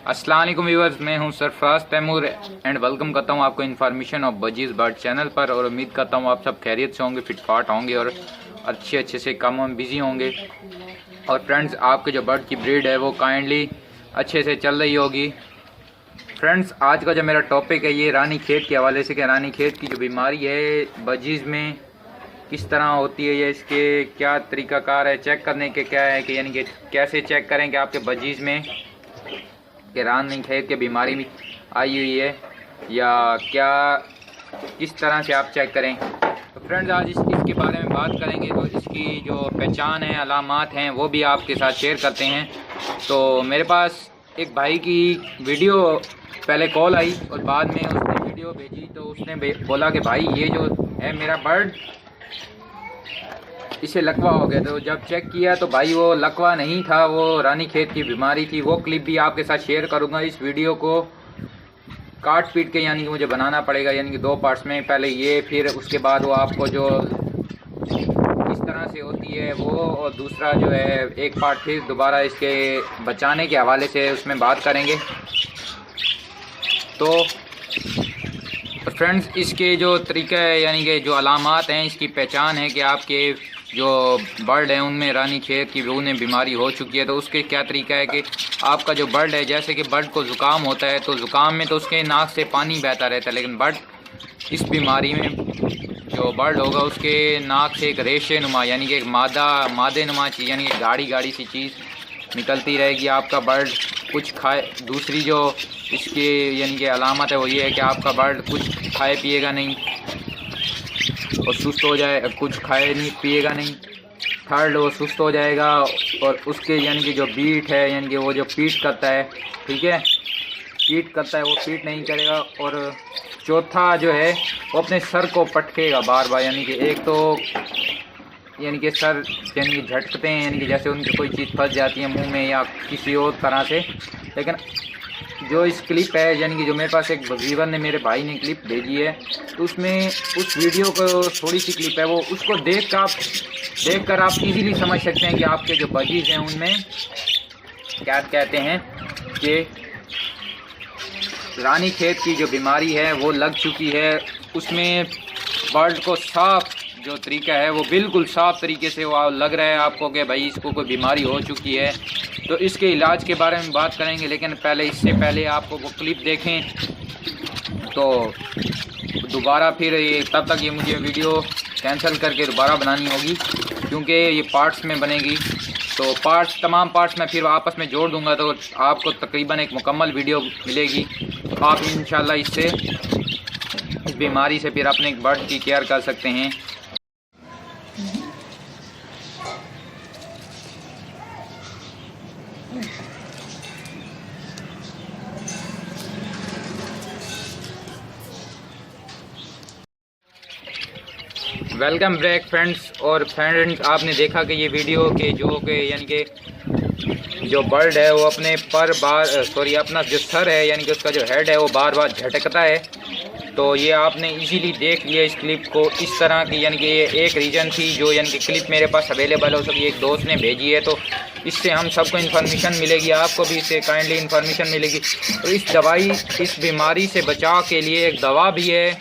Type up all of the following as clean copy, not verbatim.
अस्सलाम वालेकुम व्यूअर्स, मैं हूं सरफराज तैमूर एंड वेलकम करता हूं आपको information of budgies bird channel पर। और उम्मीद करता हूं आप सब खैरियत से होंगे, फिटफाट होंगे और अच्छे से काम में बिजी होंगे। और फ्रेंड्स, आपके जो बर्ड की ब्रीड है वो काइंडली अच्छे से चल रही होगी। फ्रेंड्स, आज का जो मेरा टॉपिक है ये रानी खेत के हवाले से कि रानी खेत की जो बीमारी है बजीज़ में किस तरह होती है या इसके क्या तरीक़ाकार है, चेक करने के क्या है कि यानी कि कैसे चेक करें कि आपके बजीज़ में कि रानी खेत की बीमारी में आई हुई है या क्या, किस तरह से आप चेक करें। तो फ्रेंड्स, आज इसके बारे में बात करेंगे। तो इसकी जो पहचान है, अलामात हैं, वो भी आपके साथ शेयर करते हैं। तो मेरे पास एक भाई की वीडियो पहले कॉल आई और बाद में उसने वीडियो भेजी। तो उसने बोला कि भाई ये जो है मेरा बर्ड, इसे लकवा हो गया। तो जब चेक किया तो भाई वो लकवा नहीं था, वो रानी खेत की बीमारी थी। वो क्लिप भी आपके साथ शेयर करूंगा। इस वीडियो को काट पीट के यानी कि मुझे बनाना पड़ेगा, यानी कि 2 पार्ट्स में, पहले ये फिर उसके बाद वो आपको जो किस तरह से होती है वो, और दूसरा जो है एक पार्ट फिर दोबारा इसके बचाने के हवाले से उसमें बात करेंगे। तो फ्रेंड्स, इसके जो तरीका है यानी कि जो अलामात हैं, इसकी पहचान है कि आपके जो बर्ड है उनमें रानी खेत की उन्हें बीमारी हो चुकी है। तो उसके क्या तरीका है कि आपका जो बर्ड है, जैसे कि बर्ड को ज़ुकाम होता है तो ज़ुकाम में तो उसके नाक से पानी बहता रहता है, लेकिन बर्ड इस बीमारी में जो बर्ड होगा उसके नाक से एक रेशे नुमा यानी कि एक मादे नुमा चीज़ यानी कि गाढ़ी सी चीज़ निकलती रहेगी। आपका बर्ड कुछ खाए, दूसरी जो इसकी यानी कि अलामत है वो ये है कि आपका बर्ड कुछ खाए पिएगा नहीं और सुस्त हो जाए, कुछ खाए नहीं पिएगा नहीं। थर्ड, वो सुस्त हो जाएगा और उसके यानी कि जो बीट है यानी कि वो जो पीट करता है, ठीक है, पीट करता है, वो पीट नहीं करेगा। और चौथा जो है वो अपने सर को पटकेगा बार बार, यानी कि एक तो यानी कि सर यानी कि झटकते हैं, यानी कि जैसे उनकी कोई चीज़ फंस जाती है मुंह में या किसी और तरह से। लेकिन जो इस क्लिप है यानी कि जो मेरे पास एक व्यूअर ने, मेरे भाई ने क्लिप भेजी है, तो उसमें उस वीडियो को थोड़ी सी क्लिप है, वो उसको देख कर आप इजीली समझ सकते हैं कि आपके जो बजीज़ हैं उनमें क्या कहते हैं कि रानी खेत की जो बीमारी है वो लग चुकी है। उसमें बर्ड को साफ जो तरीका है वो बिल्कुल साफ़ तरीके से वो लग रहा है आपको कि भाई इसको कोई बीमारी हो चुकी है। तो इसके इलाज के बारे में बात करेंगे, लेकिन इससे पहले आपको वो क्लिप देखें। तो दोबारा फिर ये तब तक ये मुझे वीडियो कैंसिल करके दोबारा बनानी होगी क्योंकि ये पार्ट्स में बनेगी। तो तमाम पार्ट्स मैं फिर आपस में जोड़ दूंगा तो आपको तकरीबन एक मुकम्मल वीडियो मिलेगी। तो आप इंशाल्लाह इससे, इस बीमारी से फिर अपने बर्ड की केयर कर सकते हैं। Welcome back friends. और फ्रेंड्स, आपने देखा कि ये वीडियो के यानी कि जो बर्ड है वो अपने अपना जो सर है यानी कि उसका जो हेड है वो बार बार झटकता है। तो ये आपने इजीली देख लिया इस क्लिप को इस तरह की, यानी कि ये एक रीज़न थी जो यानी कि क्लिप मेरे पास अवेलेबल हो सकी, एक दोस्त ने भेजी है। तो इससे हम सबको इन्फॉर्मेशन मिलेगी, आपको भी इससे काइंडली इन्फॉर्मेशन मिलेगी। तो इस बीमारी से बचाव के लिए एक दवा भी है,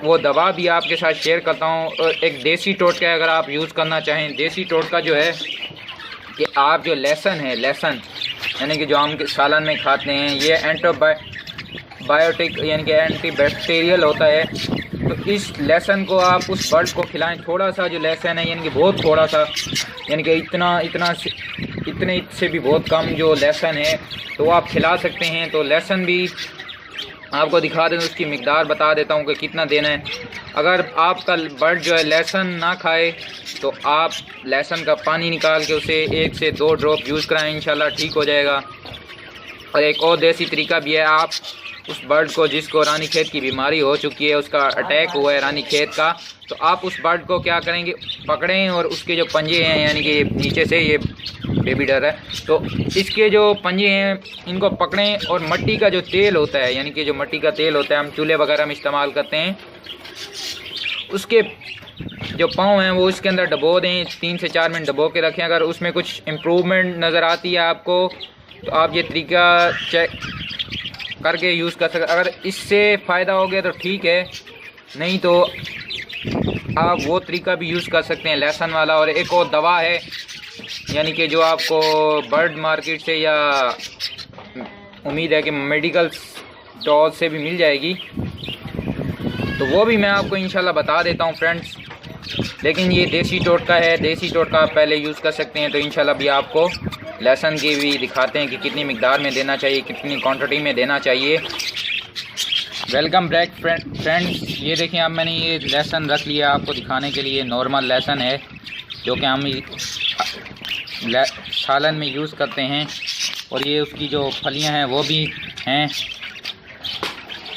वो दवा भी आपके साथ शेयर करता हूँ। और एक देसी टोटका अगर आप यूज़ करना चाहें, देसी टोटका जो है कि आप जो लहसुन यानी कि जो हम सालन में खाते हैं, ये एंटीबायोटिक यानी कि एंटीबैक्टीरियल होता है। तो इस लहसुन को आप उस बर्ड को खिलाएं। थोड़ा सा जो लहसुन है यानी कि बहुत थोड़ा सा, यानी कि इतने से भी बहुत कम जो लहसुन है तो आप खिला सकते हैं। तो लहसुन भी आपको दिखा दें, उसकी मिकदार बता देता हूँ कि कितना देना है। अगर आपका बर्ड जो है लहसुन ना खाए तो आप लहसुन का पानी निकाल के उसे 1 से 2 ड्रॉप यूज़ कराएं, इंशाल्लाह ठीक हो जाएगा। और एक और देसी तरीका भी है, आप उस बर्ड को जिसको रानी खेत की बीमारी हो चुकी है, उसका अटैक हुआ है रानी खेत का, तो आप उस बर्ड को क्या करेंगे, पकड़ें और उसके जो पंजे हैं यानी कि नीचे से ये बेबी डर है, तो इसके जो पंजे हैं इनको पकड़ें और मिट्टी का जो तेल होता है यानी कि जो मिट्टी का तेल होता है हम चूल्हे वगैरह में इस्तेमाल करते हैं, उसके जो पाँव हैं वो इसके अंदर डबो दें, 3 से 4 मिनट डबो के रखें। अगर उसमें कुछ इम्प्रूवमेंट नज़र आती है आपको तो आप ये तरीका चेक करके यूज़ कर सकते। अगर इससे फ़ायदा हो गया तो ठीक है, नहीं तो आप वो तरीका भी यूज़ कर सकते हैं लहसुन वाला। और एक और दवा है यानी कि जो आपको बर्ड मार्केट से या उम्मीद है कि मेडिकल स्टोर से भी मिल जाएगी, तो वो भी मैं आपको इंशाल्लाह बता देता हूँ फ्रेंड्स। लेकिन ये देसी टोटका है, देसी टोटका आप पहले यूज़ कर सकते हैं। तो इंशाल्लाह भी आपको लहसुन की भी दिखाते हैं कि कितनी मिकदार में देना चाहिए, कितनी क्वांटिटी में देना चाहिए। वेलकम बैक फ्रेंड्स, ये देखें अब मैंने ये लहसुन रख लिया आपको दिखाने के लिए। नॉर्मल लहसुन है जो कि हम सालन में यूज़ करते हैं। और ये उसकी जो फलियां हैं वो भी हैं,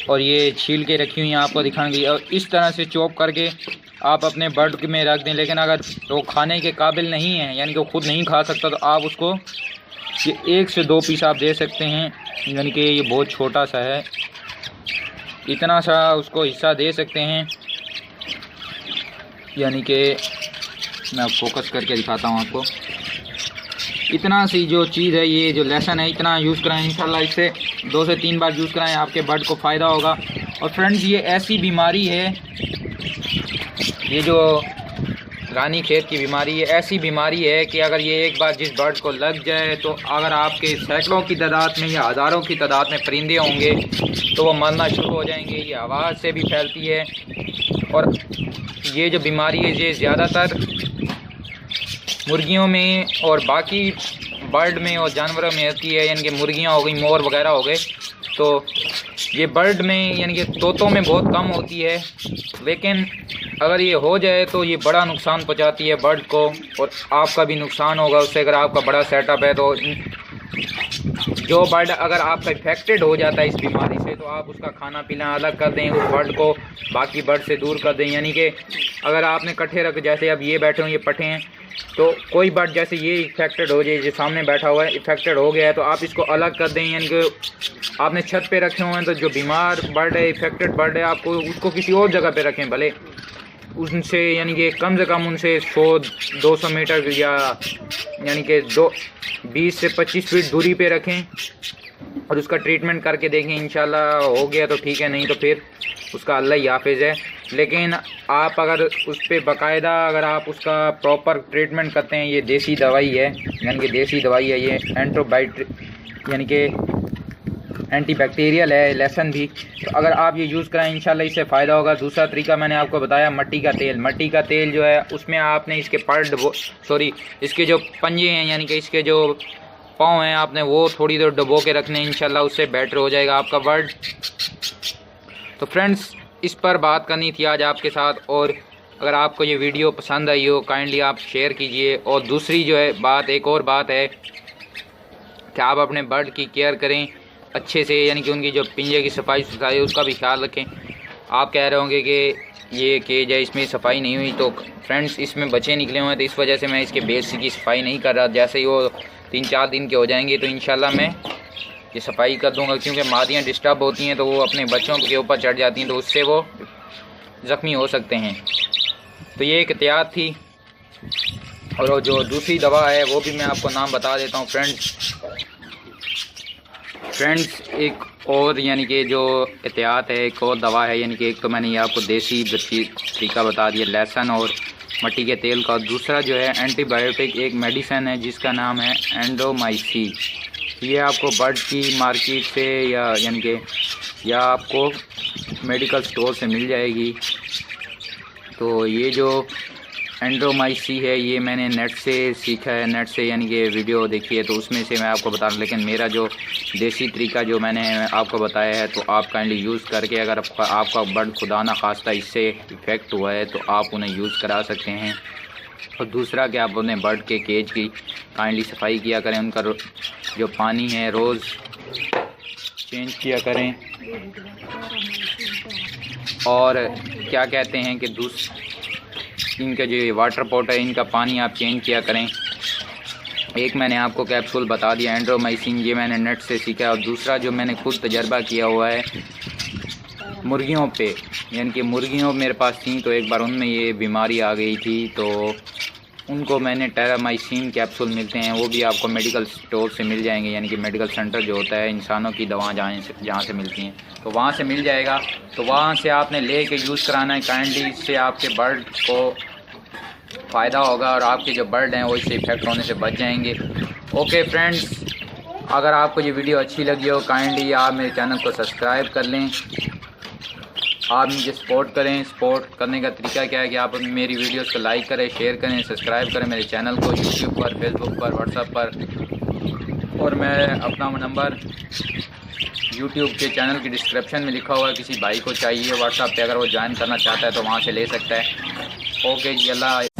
और ये छील के रखी हुई हैं आपको दिखाने के लिए। और इस तरह से चॉप करके आप अपने बर्ड में रख दें। लेकिन अगर वो खाने के काबिल नहीं है यानी कि वो खुद नहीं खा सकता, तो आप उसको ये 1 से 2 पीस आप दे सकते हैं। यानी कि ये बहुत छोटा सा है, इतना सा उसको हिस्सा दे सकते हैं। यानी कि मैं फोकस करके दिखाता हूँ आपको। इतना सी जो चीज़ है, ये जो लहसुन है, इतना यूज़ कराएं। इंशाल्लाह इससे 2 से 3 बार यूज़ कराएं, आपके बर्ड को फ़ायदा होगा। और फ्रेंड्स, ये ऐसी बीमारी है, ये जो रानी खेत की बीमारी है, ऐसी बीमारी है कि अगर ये एक बार जिस बर्ड को लग जाए तो अगर आपके सैकड़ों की तादाद में या हज़ारों की तादाद में परिंदे होंगे तो वो मरना शुरू हो जाएंगे। ये आवाज़ से भी फैलती है। और ये जो बीमारी है ये ज़्यादातर मुर्गियों में और बाकी बर्ड में और जानवरों में होती है। यानी कि मुर्गियाँ हो गई, मोर वगैरह हो गए, तो ये बर्ड में यानी कि तोतों में बहुत कम होती है। लेकिन अगर ये हो जाए तो ये बड़ा नुकसान पहुंचाती है बर्ड को, और आपका भी नुकसान होगा उससे। अगर आपका बड़ा सेटअप है तो जो बर्ड अगर आपका इफेक्टेड हो जाता है इस बीमारी से, तो आप उसका खाना पीना अलग कर दें, उस बर्ड को बाकी बर्ड से दूर कर दें। यानी कि अगर आपने इकट्ठे रख, जैसे अब ये बैठे हुए ये पट्टे हैं, तो कोई बर्ड जैसे ये इफेक्टेड हो जाए, जो सामने बैठा हुआ है इफेक्टेड हो गया है, तो आप इसको अलग कर दें। यानी कि आपने छत पे रखे हुए हैं तो जो बीमार बर्ड है, इफेक्टेड बर्ड है, आपको उसको किसी और जगह पे रखें भले उनसे, यानी कि कम से कम उनसे 100-200 मीटर या यानी कि 20 से 25 फीट दूरी पे रखें और उसका ट्रीटमेंट करके देखें। इंशाल्लाह हो गया तो ठीक है, नहीं तो फिर उसका अल्लाह ही हाफिज़ है। लेकिन आप अगर उस पर बाकायदा अगर आप उसका प्रॉपर ट्रीटमेंट करते हैं, ये देसी दवाई है, यानी कि देसी दवाई है, ये एंटीबायोटिक यानी कि एंटीबैक्टीरियल है लहसुन भी, तो अगर आप ये यूज़ कराएं इंशाल्लाह इससे फ़ायदा होगा। दूसरा तरीका मैंने आपको बताया मट्टी का तेल। मट्टी का तेल जो है उसमें आपने इसके इसके जो पंजे हैं यानी कि इसके जो पाँव हैं, आपने वो थोड़ी देर डुबो के रखने, इंशाल्लाह उससे बेटर हो जाएगा आपका बर्ड। तो फ्रेंड्स, इस पर बात करनी थी आज आपके साथ। और अगर आपको ये वीडियो पसंद आई हो काइंडली आप शेयर कीजिए। और दूसरी जो है बात, एक और बात है कि आप अपने बर्ड की केयर करें अच्छे से, यानी कि उनकी जो पिंजे की सफाई सुथराई उसका भी ख्याल रखें। आप कह रहे होंगे कि ये केज है इसमें सफाई नहीं हुई, तो फ्रेंड्स इसमें बच्चे निकले हुए हैं, तो इस वजह से मैं इसके बेस की सफाई नहीं कर रहा। जैसे ही वो 3-4 दिन के हो जाएंगे तो इंशाल्लाह मैं ये सफाई कर दूंगा, क्योंकि मादियाँ डिस्टर्ब होती हैं तो वो अपने बच्चों के ऊपर चढ़ जाती हैं, तो उससे वो ज़ख्मी हो सकते हैं। तो ये एक एहतियात थी। और जो दूसरी दवा है वो भी मैं आपको नाम बता देता हूँ फ्रेंड्स। एक और यानी कि जो एहतियात है, एक और दवा है, यानी कि एक तो मैंने ये आपको देसी तरीका बता दिया लहसुन और मट्टी के तेल का। दूसरा जो है एंटीबायोटिक एक मेडिसिन है जिसका नाम है एंडोमाइसिन। ये आपको बर्ड की मार्केट से यानी कि या आपको मेडिकल स्टोर से मिल जाएगी। तो ये जो एंड्रोमाइसी है ये मैंने नेट से सीखा है, नेट से यानी कि वीडियो देखी है, तो उसमें से मैं आपको बता रहा हूँ। लेकिन मेरा जो देसी तरीका जो मैंने आपको बताया है, तो आप काइंडली यूज़ करके अगर आपका बर्ड खुदा ना खास्ता इससे इफ़ेक्ट हुआ है तो आप उन्हें यूज़ करा सकते हैं। और दूसरा कि आप अपने बर्ड के केज की काइंडली सफाई किया करें, उनका जो पानी है रोज़ चेंज किया करें। और क्या कहते हैं कि इनका जो वाटर पॉट है इनका पानी आप चेंज किया करें। एक मैंने आपको कैप्सूल बता दिया एंड्रोमाइसिन, ये मैंने नेट से सीखा। और दूसरा जो मैंने खुद तजर्बा किया हुआ है मुर्गियों पे, यानी कि मुर्गियों मेरे पास थी तो एक बार उनमें ये बीमारी आ गई थी, तो उनको मैंने टेरामाइसिन कैप्सूल मिलते हैं, वो भी आपको मेडिकल स्टोर से मिल जाएंगे, यानी कि मेडिकल सेंटर जो होता है इंसानों की दवा जहाँ से मिलती हैं तो वहाँ से मिल जाएगा। तो वहाँ से आपने ले के यूज़ कराना है काइंडली, इससे आपके बर्ड को फ़ायदा होगा और आपके जो बर्ड हैं वो इससे इफेक्ट होने से बच जाएंगे। ओके फ्रेंड्स, अगर आपको ये वीडियो अच्छी लगी हो काइंडली आप मेरे चैनल को सब्सक्राइब कर लें, आप मुझे सपोर्ट करें। सपोर्ट करने का तरीका क्या है कि आप मेरी वीडियोस को लाइक करें, शेयर करें, सब्सक्राइब करें मेरे चैनल को यूट्यूब पर, फेसबुक पर, व्हाट्सएप पर। और मैं अपना नंबर यूट्यूब के चैनल की डिस्क्रिप्शन में लिखा हुआ है, किसी भाई को चाहिए व्हाट्सएप पे अगर वो ज्वाइन करना चाहता है तो वहाँ से ले सकता है। ओके जी, अल्लाह।